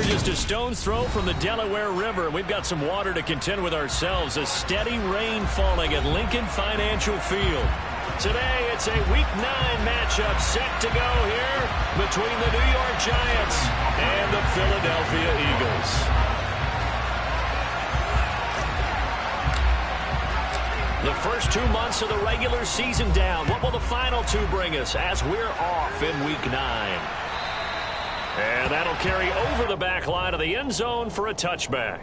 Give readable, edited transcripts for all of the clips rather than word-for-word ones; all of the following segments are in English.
We're just a stone's throw from the Delaware River. We've got some water to contend with ourselves. A steady rain falling at Lincoln Financial Field. Today, it's a Week 9 matchup set to go here between the New York Giants and the Philadelphia Eagles. The first 2 months of the regular season down. What will the final 2 bring us as we're off in Week 9? And that'll carry over the back line of the end zone for a touchback.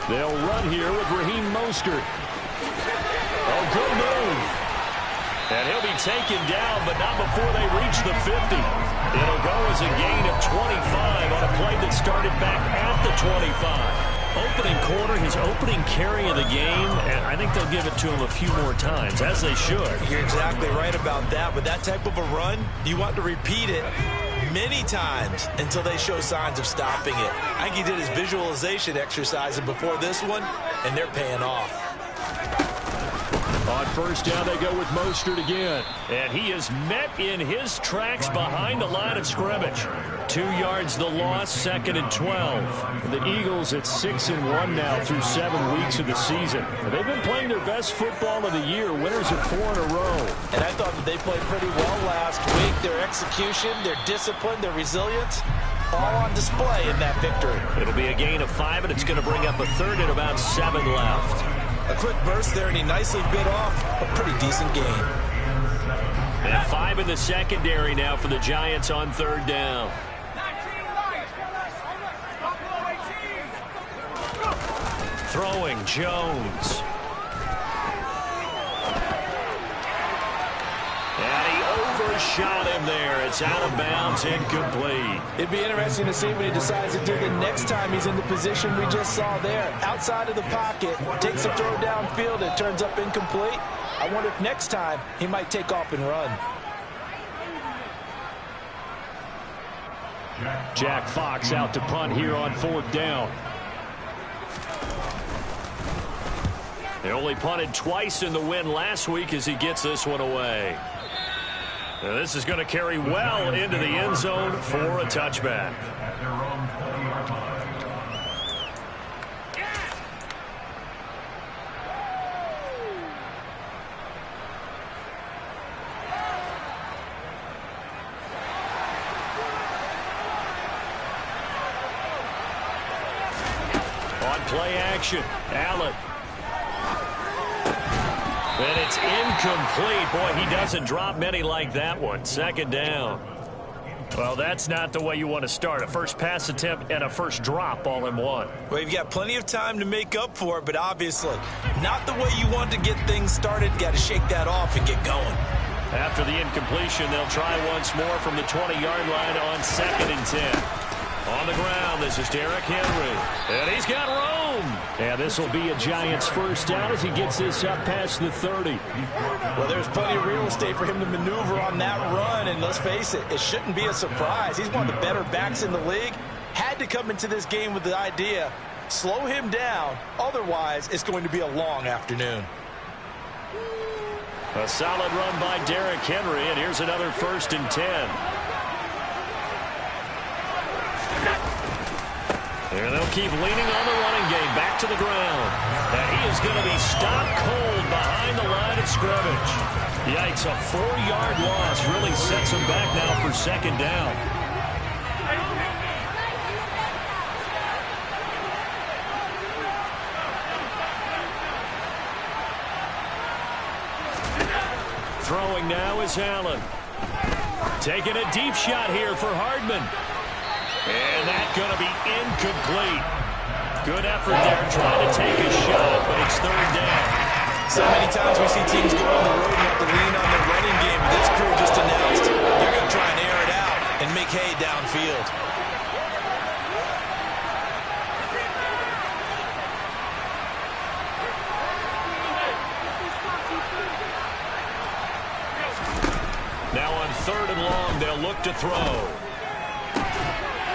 They'll run here with Raheem Mostert. Oh, good move. And he'll be taken down, but not before they reach the 50. It'll go as a gain of 25 on a play that started back at the 25. Opening quarter, his opening carry of the game, and I think they'll give it to him a few more times, as they should. You're exactly right about that. With that type of a run, you want to repeat it many times until they show signs of stopping it. I think he did his visualization exercise before this one, and they're paying off. On first down, they go with Mostert again. And he is met in his tracks behind the line of scrimmage. 2 yards the loss, 2nd and 12. The Eagles at 6-1 now through 7 weeks of the season. They've been playing their best football of the year, winners of 4 in a row. And I thought that they played pretty well last week. Their execution, their discipline, their resilience, all on display in that victory. It'll be a gain of 5, and it's going to bring up a third and about 7 left. A quick burst there, and he nicely bit off a pretty decent gain. And 5 in the secondary now for the Giants on third down. Throwing Jones. And he overshot him there. It's out of bounds, incomplete. It'd be interesting to see what he decides to do the next time he's in the position we just saw there. Outside of the pocket, takes a throw downfield, it turns up incomplete. I wonder if next time he might take off and run. Jack Fox out to punt here on 4th down. They only punted twice in the win last week as he gets this one away. Now this is going to carry well into the end zone for a touchback. On play action, Allen. And it's incomplete. Boy, he doesn't drop many like that one. 2nd down. Well, that's not the way you want to start. A first pass attempt and a first drop all in one. Well, you've got plenty of time to make up for it, but obviously not the way you want to get things started. Got to shake that off and get going. After the incompletion, they'll try once more from the 20-yard line on 2nd and 10. On the ground, this is Derrick Henry. And he's got room. And this will be a Giants first down as he gets this up past the 30. Well, there's plenty of real estate for him to maneuver on that run. And let's face it, it shouldn't be a surprise. He's one of the better backs in the league. Had to come into this game with the idea, slow him down. Otherwise, it's going to be a long afternoon. A solid run by Derrick Henry. And here's another 1st and 10. And they'll keep leaning on the running game back to the ground. And he is going to be stopped cold behind the line of scrimmage. Yikes, a 4-yard loss really sets him back now for 2nd down. Throwing now is Allen. Taking a deep shot here for Hardman. And that's going to be incomplete. Good effort there trying to take a shot, but it's 3rd down. So many times we see teams go on the road and have to lean on their running game. But this crew just announced they're going to try and air it out and make hay downfield. Now on 3rd and long. They'll look to throw.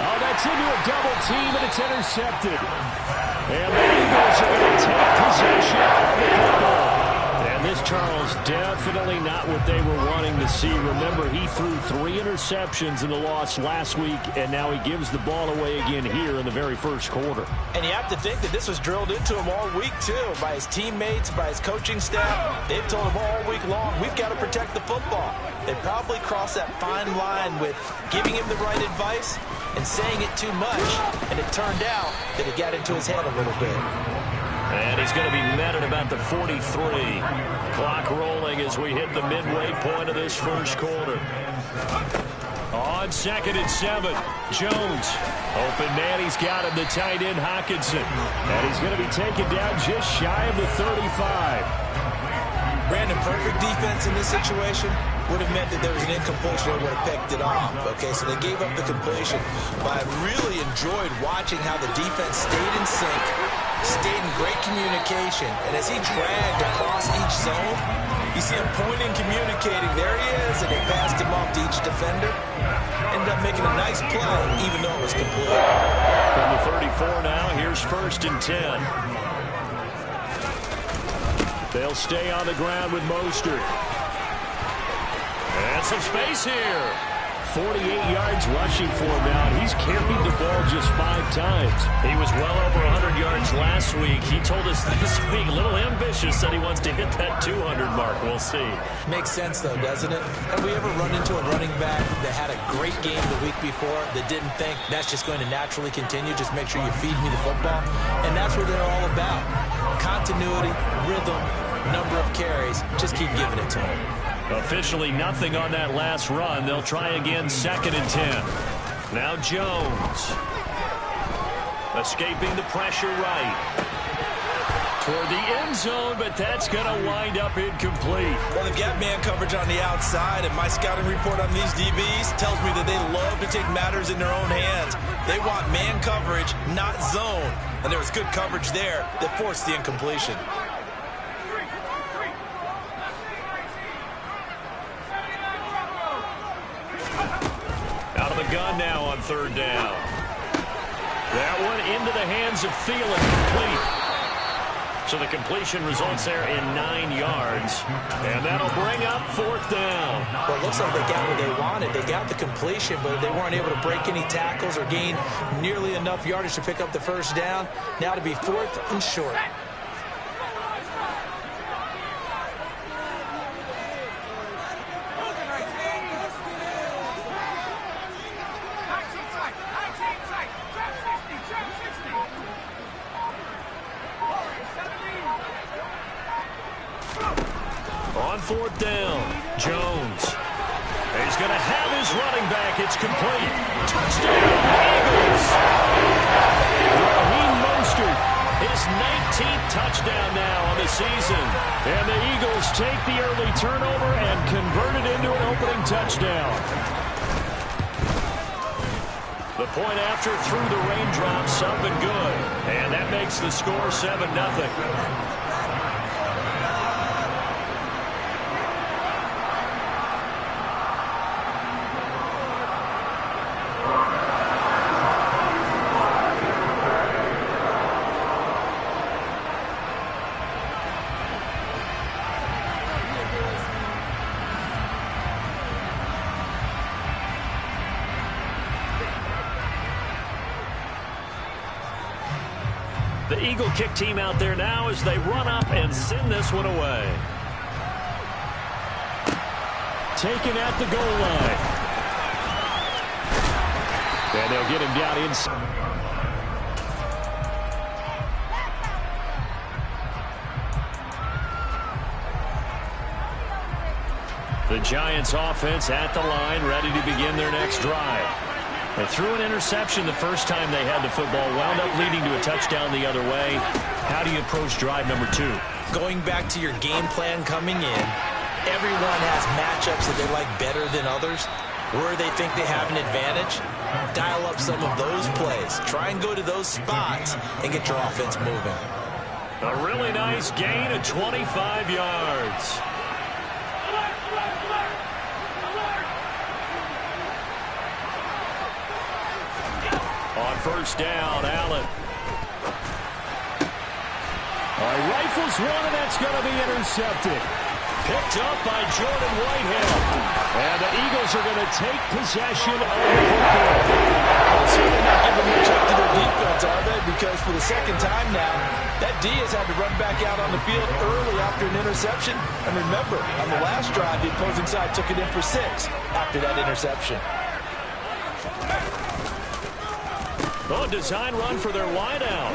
Oh, that's into a double team, and it's intercepted. And the Eagles are going to take possession of the football. And this, Charles, definitely not what they were wanting to see. Remember, he threw 3 interceptions in the loss last week, and now he gives the ball away again here in the very first quarter. And you have to think that this was drilled into him all week, too, by his teammates, by his coaching staff. They've told him all week long, we've got to protect the football. They probably crossed that fine line with giving him the right advice and saying it too much, and it turned out that it got into his head a little bit. And he's going to be met at about the 43. Clock rolling as we hit the midway point of this first quarter. On 2nd and 7, Jones. Open man, he's got him, the tight end Hockenson. And he's going to be taken down just shy of the 35. Brandon, perfect defense in this situation would have meant that there was an incompletion that would have picked it off. Okay, so they gave up the completion. But I really enjoyed watching how the defense stayed in sync, stayed in great communication. And as he dragged across each zone, you see him pointing, communicating. There he is, and they passed him off to each defender. Ended up making a nice play, even though it was complete. From the 34 now, here's 1st and 10. They'll stay on the ground with Mostert. And some space here. 48 yards rushing for him now. He's carried the ball just 5 times. He was well over 100 yards last week. He told us this week, a little ambitious, said he wants to hit that 200 mark. We'll see. Makes sense, though, doesn't it? Have we ever run into a running back that had a great game the week before that didn't think that's just going to naturally continue? Just make sure you feed me the football. And that's what they're all about. Continuity, rhythm, number of carries. Just keep giving it to him. Officially nothing on that last run. They'll try again 2nd and 10. Now Jones. Escaping the pressure right. Toward the end zone, but that's going to wind up incomplete. Well, they've got man coverage on the outside, and my scouting report on these DBs tells me that they love to take matters in their own hands. They want man coverage, not zone. And there was good coverage there that forced the incompletion. Out of the gun now on 3rd down. That one into the hands of Thielen, complete. So the completion results there in 9 yards. And that'll bring up 4th down. Well, it looks like they got what they wanted. They got the completion, but they weren't able to break any tackles or gain nearly enough yardage to pick up the 1st down. Now to be 4th and short. On 4th down, Jones. He's going to have his running back. It's complete. Touchdown, Eagles. Raheem Mostert, his 19th touchdown now on the season. And the Eagles take the early turnover and convert it into an opening touchdown. The point after through the raindrops, something good. And that makes the score 7-0. The Eagle kick team out there now as they run up and send this one away. Taken at the goal line. And they'll get him down inside. The Giants offense at the line, ready to begin their next drive. They threw an interception the first time they had the football, wound up leading to a touchdown the other way. How do you approach drive number 2? Going back to your game plan coming in, everyone has matchups that they like better than others. Where they think they have an advantage, dial up some of those plays. Try and go to those spots and get your offense moving. A really nice gain of 25 yards. on first down, Allen. Rifles one, and that's going to be intercepted. Picked up by Jordan Whitehead. And the Eagles are going to take possession of the football. Certainly not giving much up to their defense, are they? Because for the second time now, that D has had to run back out on the field early after an interception. And remember, on the last drive, the opposing side took it in for 6 after that interception. Oh, design run for their wideout.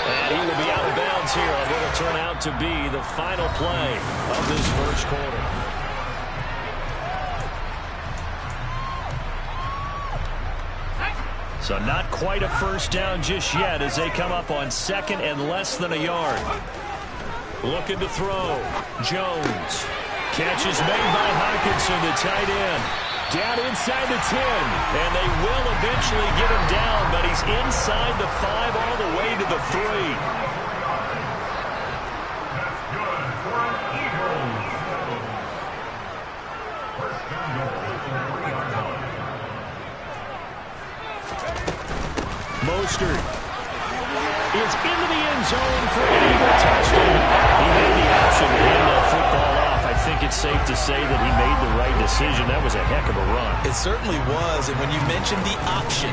And he will be out of bounds here on what will turn out to be the final play of this first quarter. So not quite a first down just yet as they come up on second and less than a yard. Looking to throw. Jones. Catch is made by Hockenson, the tight end. Down inside the 10. And they will eventually get him down, but he's inside the 5 all the way to the 3. Mostert is into the end zone for an Eagle touchdown. He had the option to hand that football off. I think it's safe to say that he made the right decision. That was a heck of a run. It certainly was, and when you mentioned the option,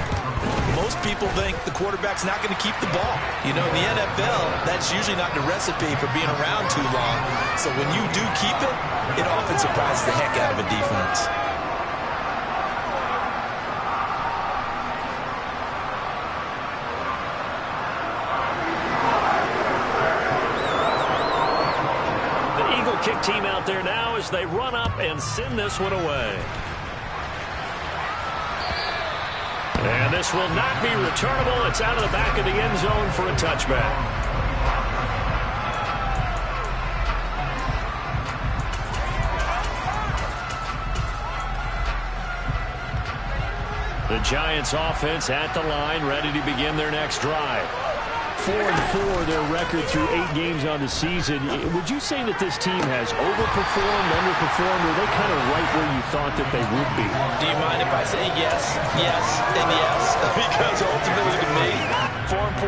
most people think the quarterback's not going to keep the ball. You know, in the NFL, that's usually not the recipe for being around too long. So when you do keep it, it often surprises the heck out of a defense. Kick team out there now as they run up and send this one away. And this will not be returnable. It's out of the back of the end zone for a touchback. The Giants offense at the line, ready to begin their next drive. 4-4, their record through 8 games on the season. Would you say that this team has overperformed, underperformed, or are they kind of right where you thought that they would be? Do you mind if I say yes, yes, and yes? Because ultimately to me,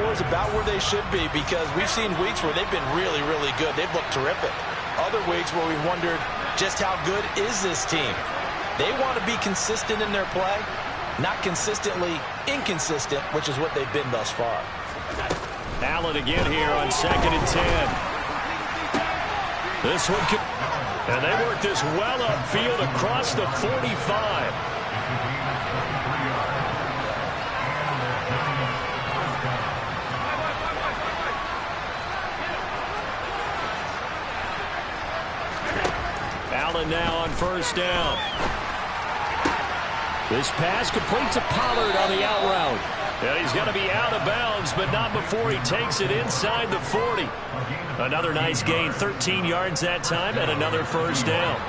4-4 is about where they should be because we've seen weeks where they've been really, really good. They've looked terrific. Other weeks where we've wondered just how good is this team. They want to be consistent in their play, not consistently inconsistent, which is what they've been thus far. Allen again here on 2nd and 10. This one could, and they work this well upfield across the 45. Allen now on first down. This pass complete to Pollard on the out route. And he's going to be out of bounds, but not before he takes it inside the 40. Another nice gain, 13 yards that time, and another first down.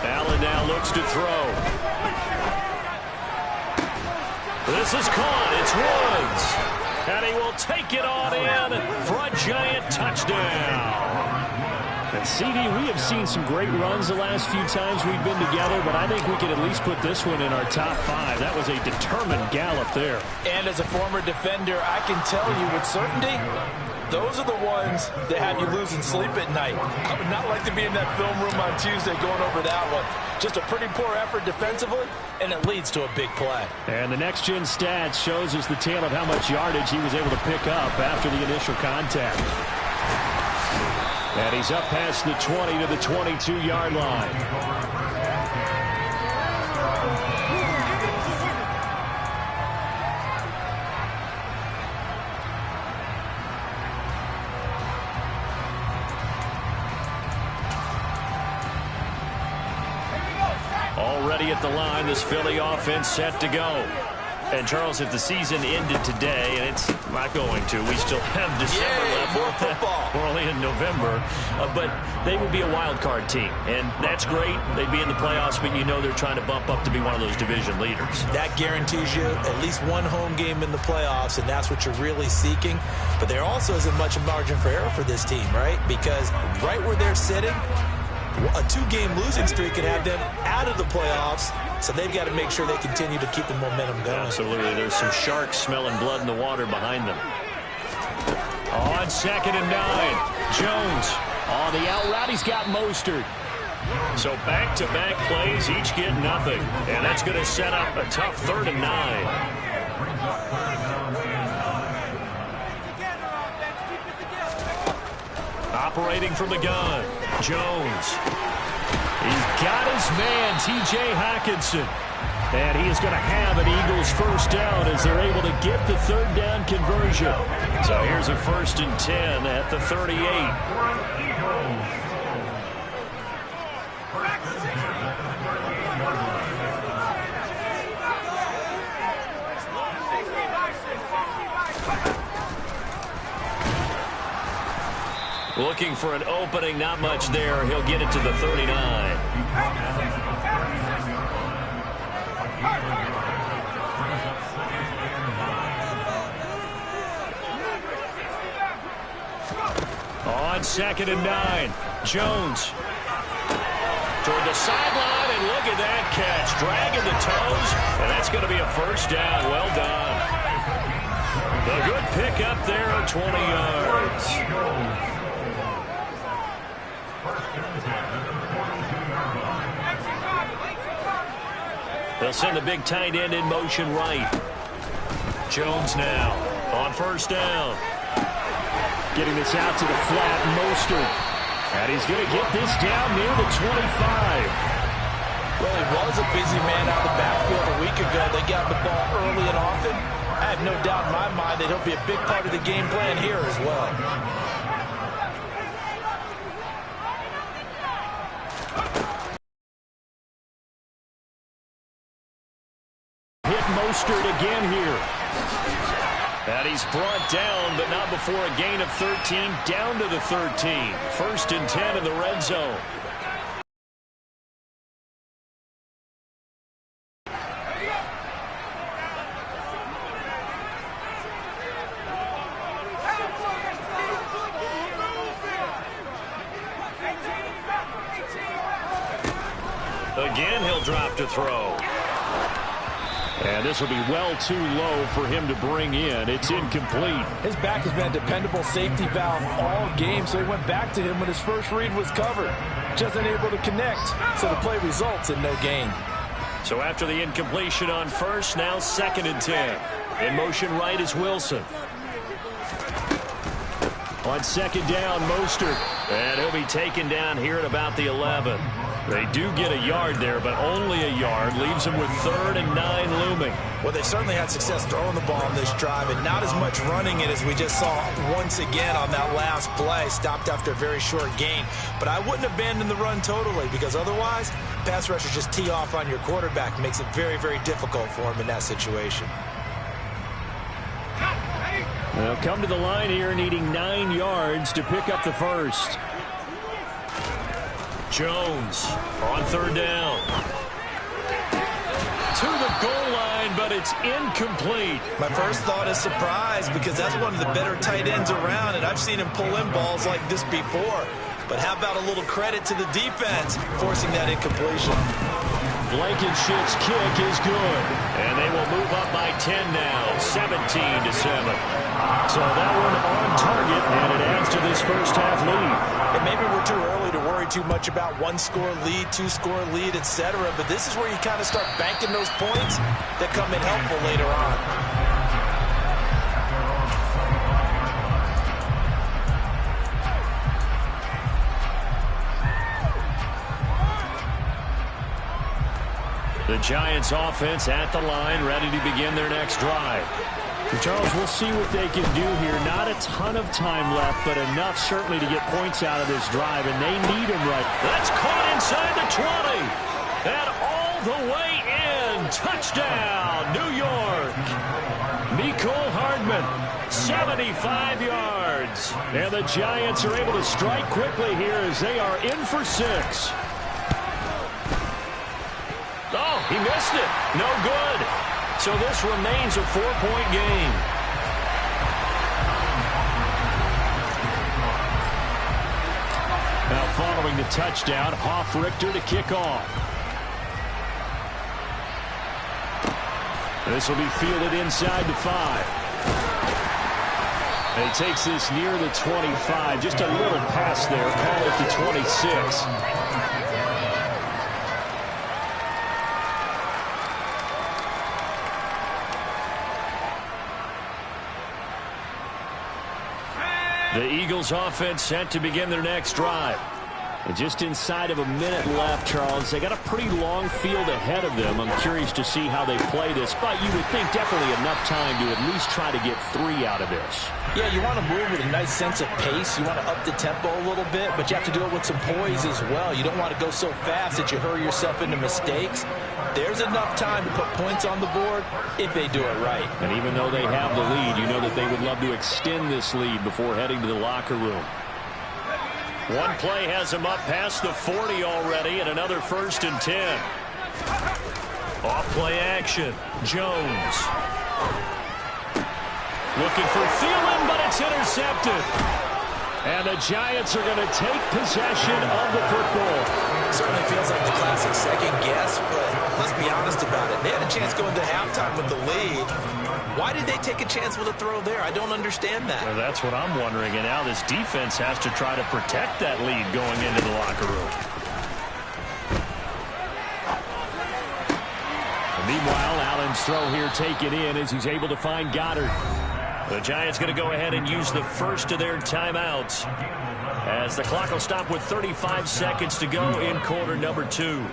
Allen now looks to throw. This is caught. It's Woods. And he will take it on in for a Giant touchdown. And CD, we have seen some great runs the last few times we've been together, but I think we can at least put this one in our top 5. That was a determined gallop there. And as a former defender, I can tell you with certainty, those are the ones that have you losing sleep at night. I would not like to be in that film room on Tuesday going over that one. Just a pretty poor effort defensively, and it leads to a big play. And the next-gen stats shows us the tale of how much yardage he was able to pick up after the initial contact. And he's up past the 20 to the 22-yard line. Already at the line, this Philly offense set to go. And, Charles, if the season ended today, and it's not going to, we still have December left. More football. We're only in November. But they would be a wild card team. And that's great. They'd be in the playoffs, but you know they're trying to bump up to be one of those division leaders. That guarantees you at least one home game in the playoffs, and that's what you're really seeking. But there also isn't much margin for error for this team, right? Because right where they're sitting, a 2-game losing streak could have them out of the playoffs, so they've got to make sure they continue to keep the momentum going. Absolutely. There's some sharks smelling blood in the water behind them. On 2nd and 9, Jones. On the out route, he's got Mostert. So back-to-back plays, each get nothing. And that's going to set up a tough 3rd and 9. Operating from the gun, Jones. He's got his man, T.J. Hockenson. And he is going to have an Eagles first down as they're able to get the 3rd down conversion. So here's a 1st and 10 at the 38. Looking for an opening, not much there. He'll get it to the 39. On 2nd and 9, Jones. Toward the sideline, and look at that catch. Dragging the toes, and that's going to be a first down. Well done. A good pick up there of 20 yards. They'll send the big tight end in motion right. Jones now on 1st down. Getting this out to the flat, Mostert. And he's going to get this down near the 25. Well, he was a busy man out of the backfield a week ago. They got the ball early and often. I have no doubt in my mind that he'll be a big part of the game plan here as well. Mostert again here. And he's brought down, but not before a gain of 13, down to the 13. 1st and 10 in the red zone. Again, he'll drop to throw. And this will be well too low for him to bring in. It's incomplete. His back has been a dependable safety valve all game, so he went back to him when his first read was covered. Just unable to connect, so the play results in no gain. So after the incompletion on 1st, now 2nd and 10. In motion right is Wilson. On 2nd down, Mostert. And he'll be taken down here at about the 11. They do get a yard there, but only a yard. Leaves them with 3rd and 9 looming. Well, they certainly had success throwing the ball on this drive, and not as much running it as we just saw once again on that last play. Stopped after a very short gain. But I wouldn't abandon the run totally, because otherwise, pass rushers just tee off on your quarterback. Makes it very, very difficult for him in that situation. They'll come to the line here, needing 9 yards to pick up the first. Jones on 3rd down. To the goal line, but it's incomplete. My first thought is surprise, because that's one of the better tight ends around, and I've seen him pull in balls like this before. But how about a little credit to the defense forcing that incompletion? Blankenship's kick is good. And they will move up by 10 now, 17-7. So that one on target, and it adds to this first half lead. And maybe we're too early to worry too much about 1-score lead, 2-score lead, etc. But this is where you kind of start banking those points that come in helpful later on. The Giants offense at the line, ready to begin their next drive. Charles, we'll see what they can do here. Not a ton of time left, but enough certainly to get points out of this drive, and they need them right. That's caught inside the 20. And all the way in. touchdown, New York. Mecole Hardman, 75 yards. And the Giants are able to strike quickly here as they are in for 6. Oh, he missed it. No good. So this remains a 4-point game. Now following the touchdown, Hofrichter to kick off. This will be fielded inside the 5. And he takes this near the 25. Just a little pass there. Call it the 26. The Eagles offense set to begin their next drive. And just inside of a minute left, Charles. They got a pretty long field ahead of them. I'm curious to see how they play this, but you would think definitely enough time to at least try to get 3 out of this. Yeah, you want to move with a nice sense of pace. You want to up the tempo a little bit, but you have to do it with some poise as well. You don't want to go so fast that you hurry yourself into mistakes. There's enough time to put points on the board if they do it right. And even though they have the lead, you know that they would love to extend this lead before heading to the locker room. One play has him up past the 40 already, and another 1st and 10. Off play action. Jones. Looking for Thielen, but it's intercepted. And the Giants are going to take possession of the football. Certainly feels like the classic second guess, but let's be honest about it. They had a chance going to halftime with the lead. Why did they take a chance with a throw there? I don't understand that. Well, that's what I'm wondering. And now this defense has to try to protect that lead going into the locker room. Meanwhile, Allen's throw here taken in as he's able to find Goddard. The Giants going to go ahead and use the first of their timeouts as the clock will stop with 35 seconds to go in quarter number 2.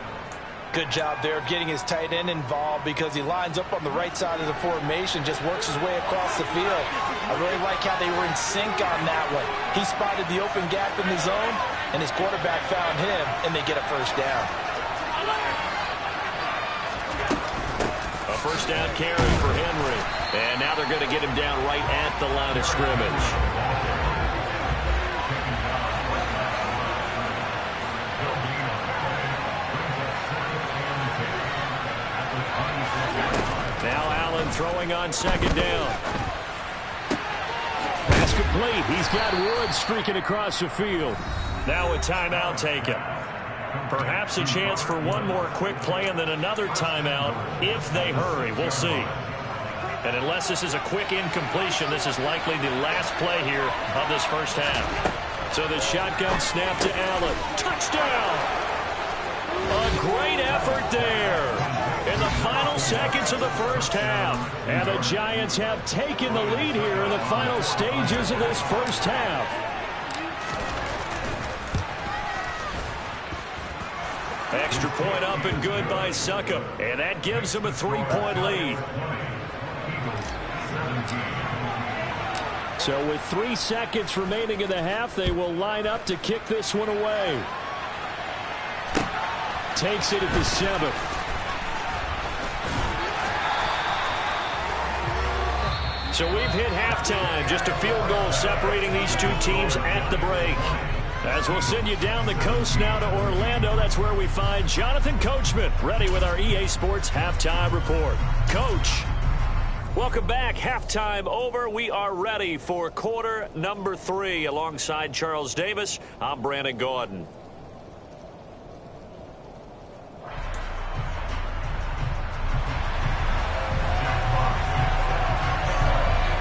Good job there of getting his tight end involved because he lines up on the right side of the formation, just works his way across the field. I really like how they were in sync on that one. He spotted the open gap in the zone, and his quarterback found him, and they get a first down. A first down carry for Henry. And now they're going to get him down right at the line of scrimmage. Now Allen throwing on 2nd down. That's complete. He's got Wood streaking across the field. Now a timeout taken. Perhaps a chance for one more quick play and then another timeout if they hurry. We'll see. And unless this is a quick incompletion, this is likely the last play here of this first half. So the shotgun snap to Allen. Touchdown! A great effort there in the final seconds of the first half. And the Giants have taken the lead here in the final stages of this first half. Extra point up and good by Succop. And that gives them a 3-point lead. So with 3 seconds remaining in the half, they will line up to kick this one away. Takes it at the 7. So we've hit halftime. Just a field goal separating these two teams at the break. As we'll send you down the coast now to Orlando, that's where we find Jonathan Coachman, ready with our EA Sports Halftime Report. Coach. Welcome back. Halftime over. We are ready for quarter number 3. Alongside Charles Davis, I'm Brandon Gaudin.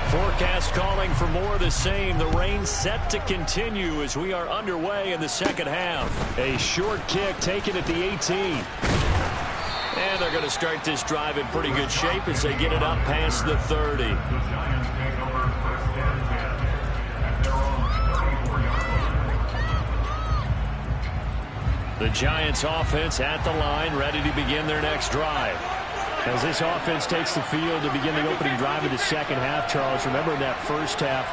Forecast calling for more of the same. The rain set to continue as we are underway in the second half. A short kick taken at the 18. And they're going to start this drive in pretty good shape as they get it up past the 30. The Giants offense at the line, ready to begin their next drive. As this offense takes the field to begin the opening drive of the second half, Charles, remember in that first half,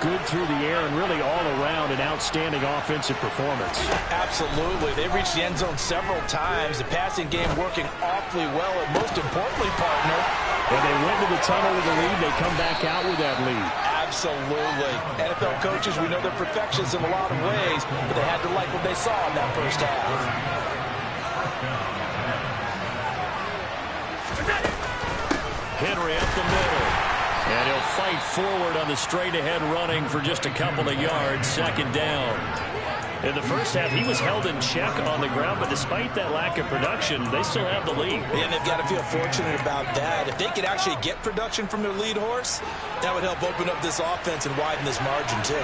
good through the air and really all around an outstanding offensive performance. Absolutely. They reached the end zone several times. The passing game working awfully well, and most importantly, partner, when they went to the tunnel with the lead, they come back out with that lead. Absolutely. NFL coaches, we know they're perfectionists in a lot of ways, but they had to like what they saw in that first half. Henry up the middle. And he'll fight forward on the straight-ahead running for just a couple of yards, second down. In the first half, he was held in check on the ground, but despite that lack of production, they still have the lead. And they've got to feel fortunate about that. If they could actually get production from their lead horse, that would help open up this offense and widen this margin, too.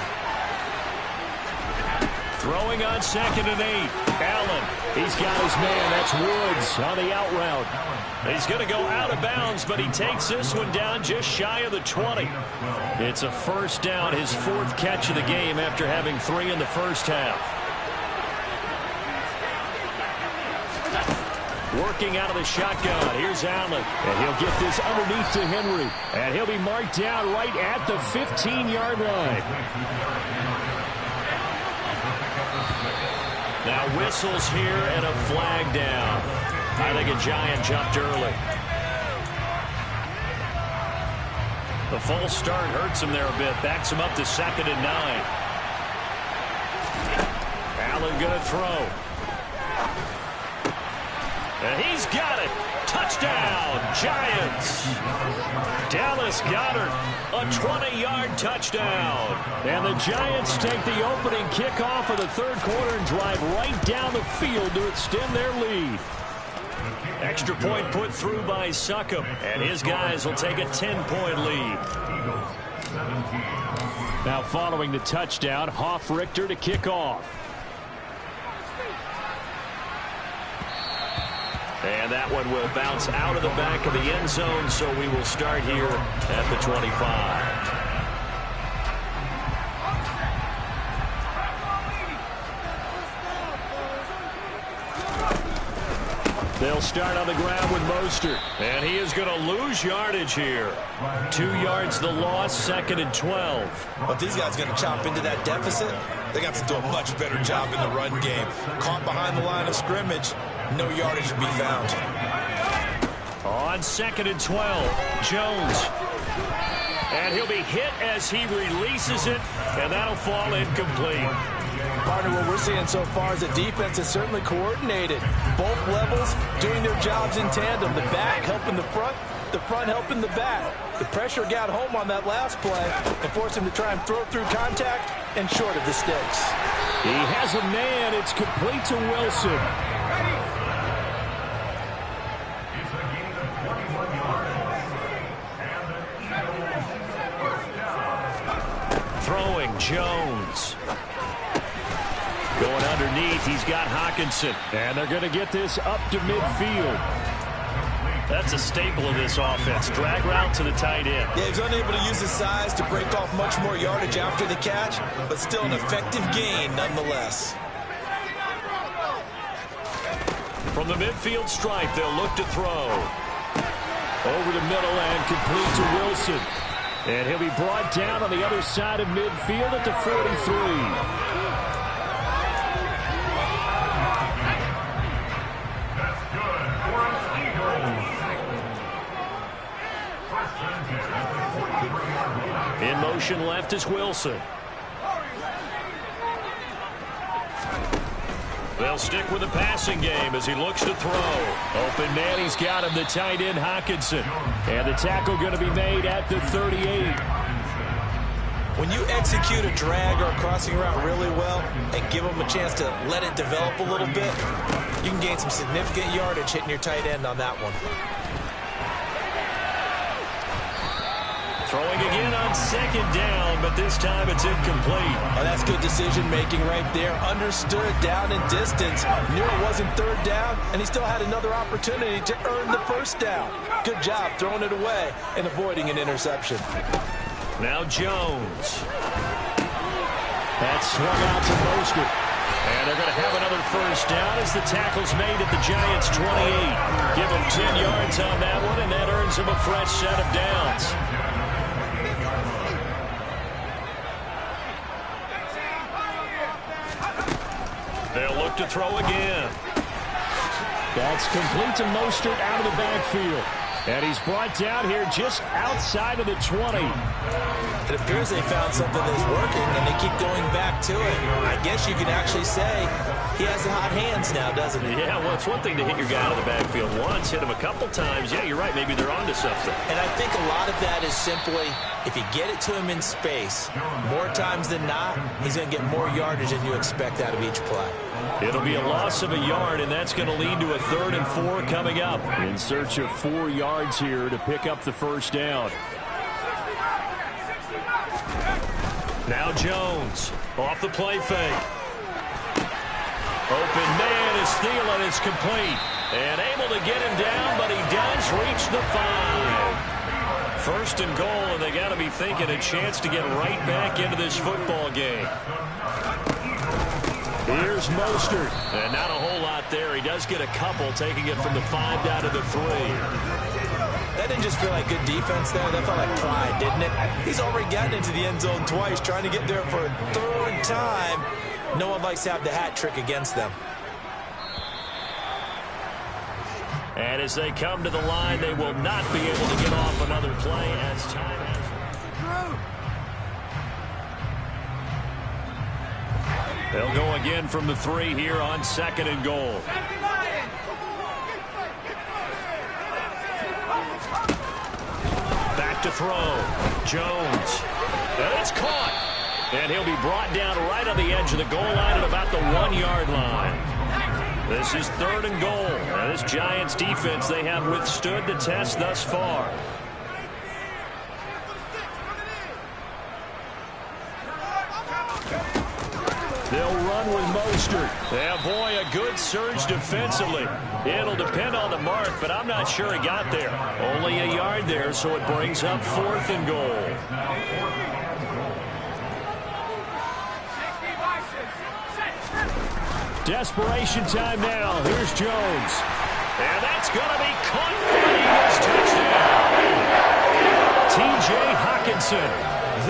Throwing on 2nd and 8. Allen. He's got his man. That's Woods on the out route. He's going to go out of bounds, but he takes this one down just shy of the 20. It's a first down, his 4th catch of the game after having 3 in the first half. Working out of the shotgun. Here's Allen. And he'll get this underneath to Henry. And he'll be marked down right at the 15-yard line. Now whistles here and a flag down. I think a Giant jumped early. The false start hurts him there a bit. Backs him up to 2nd and 9. Allen going to throw. And he's got it. Touchdown, Giants. Dallas Goedert, a 20-yard touchdown. And the Giants take the opening kickoff of the third quarter and drive right down the field to extend their lead. Extra point put through by Succop, and his guys will take a 10-point lead. Now following the touchdown, Hofrichter to kick off. And that one will bounce out of the back of the end zone, so we will start here at the 25. They'll start on the ground with Mostert. And he is going to lose yardage here. 2 yards the loss, 2nd and 12. But these guys are going to chop into that deficit. They got to do a much better job in the run game. Caught behind the line of scrimmage, no yardage to be found. On 2nd and 12, Jones. And he'll be hit as he releases it, and that'll fall incomplete. Partner, what we're seeing so far is the defense is certainly coordinated. Both levels doing their jobs in tandem. The back helping the front helping the back. The pressure got home on that last play and forced him to try and throw through contact and short of the sticks. He has a man. It's complete to Wilson. Throwing Jones. Going underneath, he's got Hockenson. And they're going to get this up to midfield. That's a staple of this offense. Drag route to the tight end. Yeah, he's unable to use his size to break off much more yardage after the catch, but still an effective gain nonetheless. From the midfield stripe, they'll look to throw. Over the middle and complete to Wilson. And he'll be brought down on the other side of midfield at the 43. In motion left is Wilson. They'll stick with the passing game as he looks to throw. Open man, he's got him, the tight end Hockenson. And the tackle going to be made at the 38. When you execute a drag or a crossing route really well and give them a chance to let it develop a little bit, you can gain some significant yardage hitting your tight end on that one. Throwing again on 2nd down, but this time it's incomplete. Oh, that's good decision-making right there. Understood down and distance. Knew it wasn't 3rd down, and he still had another opportunity to earn the 1st down. Good job throwing it away and avoiding an interception. Now Jones. That's swung out to Mostert. And they're going to have another 1st down as the tackle's made at the Giants' 28. Give him 10 yards on that one, and that earns him a fresh set of downs. They'll look to throw again. That's complete to Mostert out of the backfield. And he's brought down here just outside of the 20. It appears they found something that's working, and they keep going back to it. I guess you could actually say he has the hot hands now, doesn't he? Yeah, well, it's one thing to hit your guy out of the backfield once, hit him a couple times. Yeah, you're right. Maybe they're onto something. And I think a lot of that is simply if you get it to him in space, more times than not, he's going to get more yardage than you expect out of each play. It'll be a loss of a yard, and that's going to lead to a 3rd and 4 coming up. In search of 4 yards here to pick up the first down. Now Jones off the play fake. Open man is Thielen is complete. And able to get him down, but he does reach the 5. 1st and goal, and they got to be thinking a chance to get right back into this football game. Here's Mostert. And not a whole lot there. He does get a couple, taking it from the 5 down to the 3. That didn't just feel like good defense there. That felt like pride, didn't it? He's already gotten into the end zone twice, trying to get there for a 3rd time. No one likes to have the hat trick against them. And as they come to the line, they will not be able to get off another play as time has. They'll go again from the 3 here on 2nd and goal. Back to throw. Jones. And it's caught. And he'll be brought down right on the edge of the goal line at about the 1-yard line. This is 3rd and goal. And this Giants defense, they have withstood the test thus far. They'll run with Mostert. Yeah, boy, a good surge defensively. It'll depend on the mark, but I'm not sure he got there. Only a yard there, so it brings up 4th and goal. Desperation time now. Here's Jones. And that's going to be caught for the Eagles touchdown. T.J. Hockenson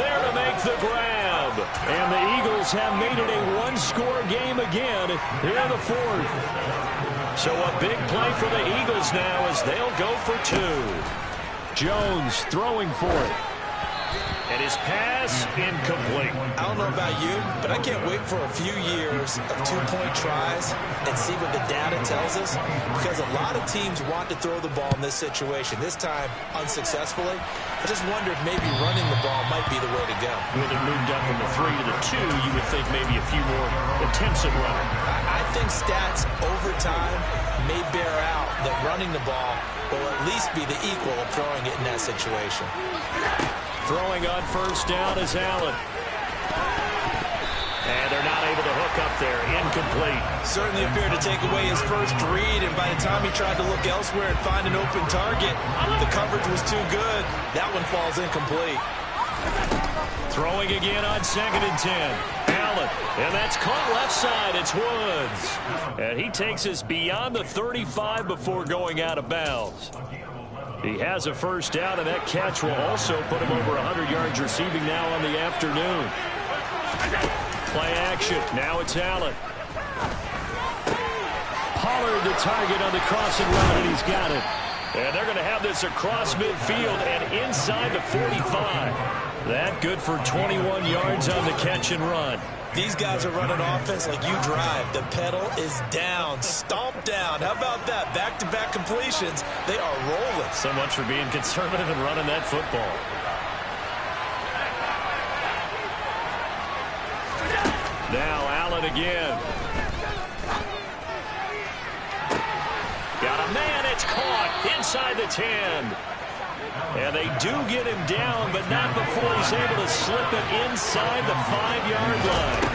there to make the grab. And the Eagles have made it a 1-score game again here in the 4th. So a big play for the Eagles now as they'll go for 2. Jones throwing for it. And his pass incomplete. I don't know about you, but I can't wait for a few years of 2-point tries and see what the data tells us, because a lot of teams want to throw the ball in this situation. This time, unsuccessfully. I just wonder if maybe running the ball might be the way to go. When it moved up from the 3 to the 2, you would think maybe a few more attempts at running. I think stats over time may bear out that running the ball will at least be the equal of throwing it in that situation. Throwing on 1st down is Allen. And they're not able to hook up there. Incomplete. Certainly appeared to take away his first read, and by the time he tried to look elsewhere and find an open target, the coverage was too good. That one falls incomplete. Throwing again on 2nd and 10. Allen. And that's caught left side. It's Woods. And he takes us beyond the 35 before going out of bounds. He has a first down, and that catch will also put him over 100 yards receiving now on the afternoon. Play action. Now it's Allen. Pollard the target on the crossing route, and he's got it. And they're going to have this across midfield and inside the 45. That good for 21 yards on the catch and run. These guys are running offense like you drive. The pedal is down, stomped down. How about that? Back-to-back completions. They are rolling. So much for being conservative and running that football. Now Allen again. Got a man, it's caught inside the 10. And they do get him down, but not before he's able to slip it inside the 5-yard line.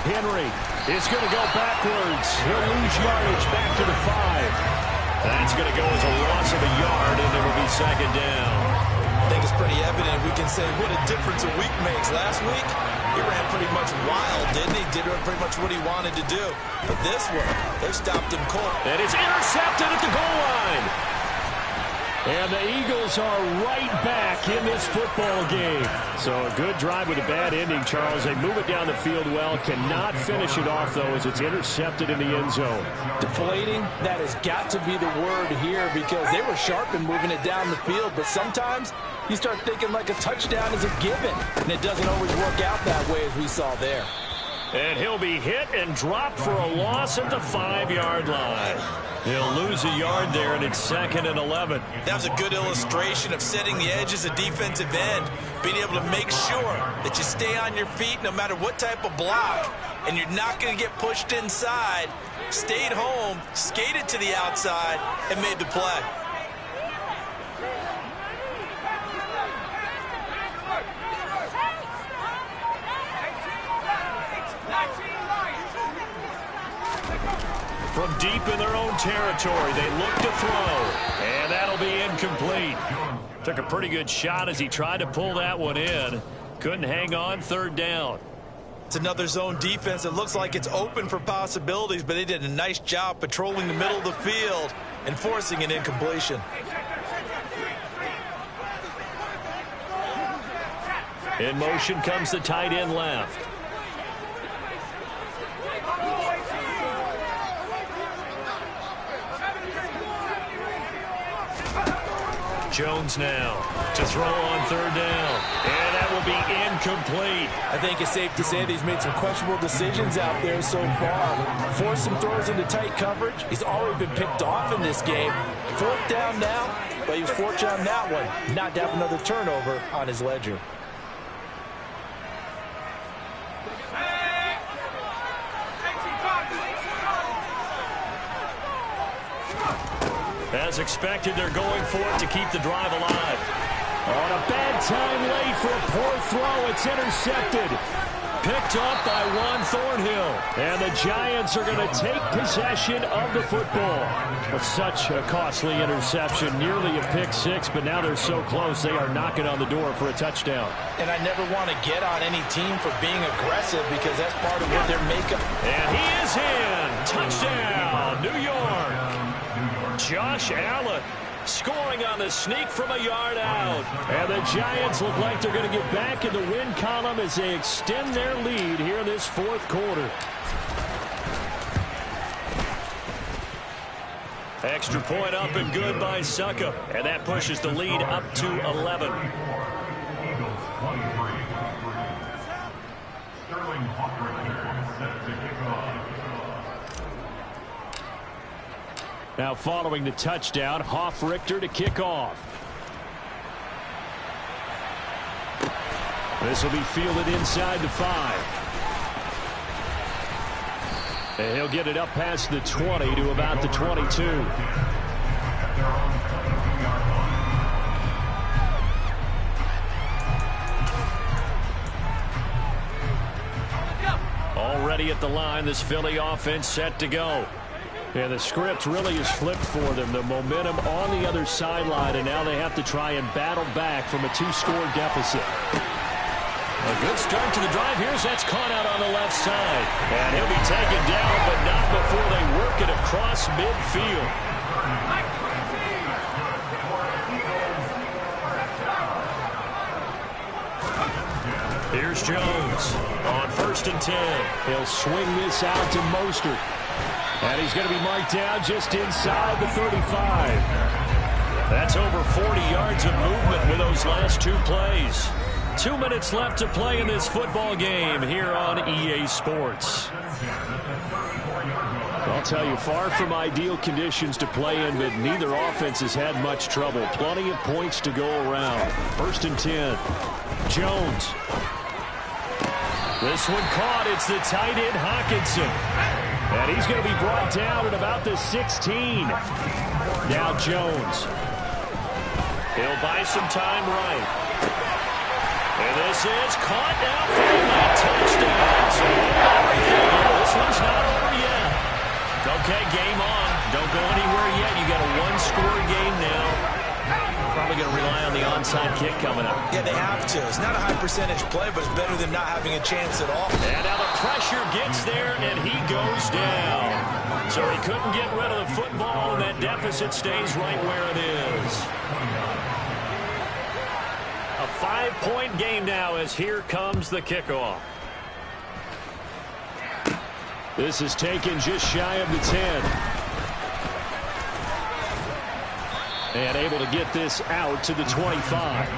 Henry is going to go backwards. He'll lose yardage back to the 5. That's going to go as a loss of a yard, and it will be 2nd down. I think it's pretty evident. We can say what a difference a week makes. Last week, he ran pretty much wild, didn't he? Did pretty much what he wanted to do. But this one, they stopped him cold. And it's intercepted at the goal line. And the Eagles are right back in this football game. So a good drive with a bad ending, Charles. They move it down the field well. Cannot finish it off, though, as it's intercepted in the end zone. Deflating, that has got to be the word here because they were sharp in moving it down the field. But sometimes you start thinking like a touchdown is a given. And it doesn't always work out that way as we saw there. And he'll be hit and dropped for a loss at the 5-yard line. He'll lose a yard there, and it's 2nd and 11. That was a good illustration of setting the edge as a defensive end, being able to make sure that you stay on your feet no matter what type of block, and you're not going to get pushed inside. Stayed home, skated to the outside, and made the play. From deep in their own territory, they look to throw, and that'll be incomplete. Took a pretty good shot as he tried to pull that one in. Couldn't hang on, 3rd down. It's another zone defense. It looks like it's open for possibilities, but they did a nice job patrolling the middle of the field and forcing an incompletion. In motion comes the tight end left. Jones now to throw on 3rd down. And that will be incomplete. I think it's safe to say that he's made some questionable decisions out there so far. Forced some throws into tight coverage. He's already been picked off in this game. 4th down now, but he was fortunate on that one not to have another turnover on his ledger. As expected, they're going for it to keep the drive alive. On a bad time late for a poor throw. It's intercepted. Picked up by Juan Thornhill. And the Giants are going to take possession of the football. Well, such a costly interception. Nearly a pick six, but now they're so close they are knocking on the door for a touchdown. And I never want to get on any team for being aggressive because that's part of what their makeup. And he is in. Touchdown, New York. Josh Allen scoring on the sneak from a yard out. And the Giants look like they're going to get back in the win column as they extend their lead here in this 4th quarter. Extra point up and good by Succop. And that pushes the lead up to 11. Now following the touchdown, Hofrichter to kick off. This will be fielded inside the 5. And he'll get it up past the 20 to about the 22. Already at the line, this Philly offense set to go. Yeah, the script really is flipped for them. The momentum on the other sideline, and now they have to try and battle back from a 2-score deficit. A good start to the drive. Here's that's caught out on the left side. And he'll be taken down, but not before they work it across midfield. Here's Jones on 1st and 10. He'll swing this out to Mostert. And he's going to be marked down just inside the 35. That's over 40 yards of movement with those last 2 plays. 2 minutes left to play in this football game here on EA Sports. I'll tell you, far from ideal conditions to play in, but neither offense has had much trouble. Plenty of points to go around. 1st and 10. Jones. This one caught. It's the tight end, Hockenson. And he's going to be brought down at about the 16. Now Jones. He'll buy some time right. And this is caught now for a late touchdown. So this one's not over yet. Okay, game on. Don't go anywhere yet. You got a 1-score game now. Probably going to rely on the onside kick coming up. Yeah, they have to. It's not a high percentage play, but it's better than not having a chance at all. And now the pressure gets there, and he goes down. So he couldn't get rid of the football, and that deficit stays right where it is. A 5-point game now as here comes the kickoff. This is taken just shy of the 10. And able to get this out to the 25.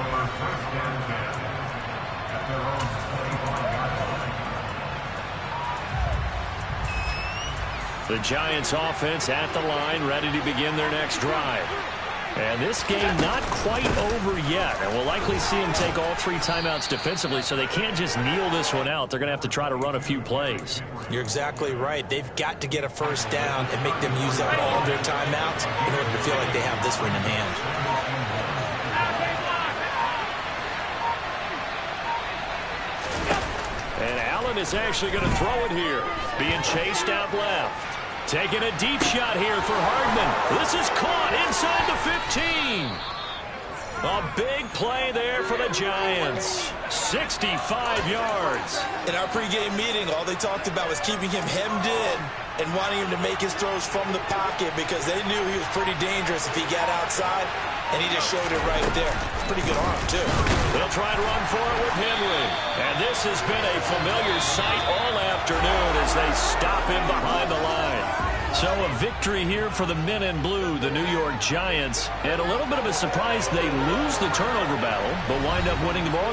The Giants offense at the line, ready to begin their next drive. And this game not quite over yet. And we'll likely see them take all 3 timeouts defensively, so they can't just kneel this one out. They're going to have to try to run a few plays. You're exactly right. They've got to get a first down and make them use up all their timeouts in order to feel like they have this one in hand. And Allen is actually going to throw it here. Being chased out left. Taking a deep shot here for Hardman. This is caught inside the 15. A big play there for the Giants. 65 yards. In our pregame meeting, all they talked about was keeping him hemmed in and wanting him to make his throws from the pocket because they knew he was pretty dangerous if he got outside, and he just showed it right there. Pretty good arm, too. They'll try to run for it with Henry. And this has been a familiar sight all afternoon as they stop him behind the line. So a victory here for the men in blue, the New York Giants. And a little bit of a surprise, they lose the turnover battle, but wind up winning the ball.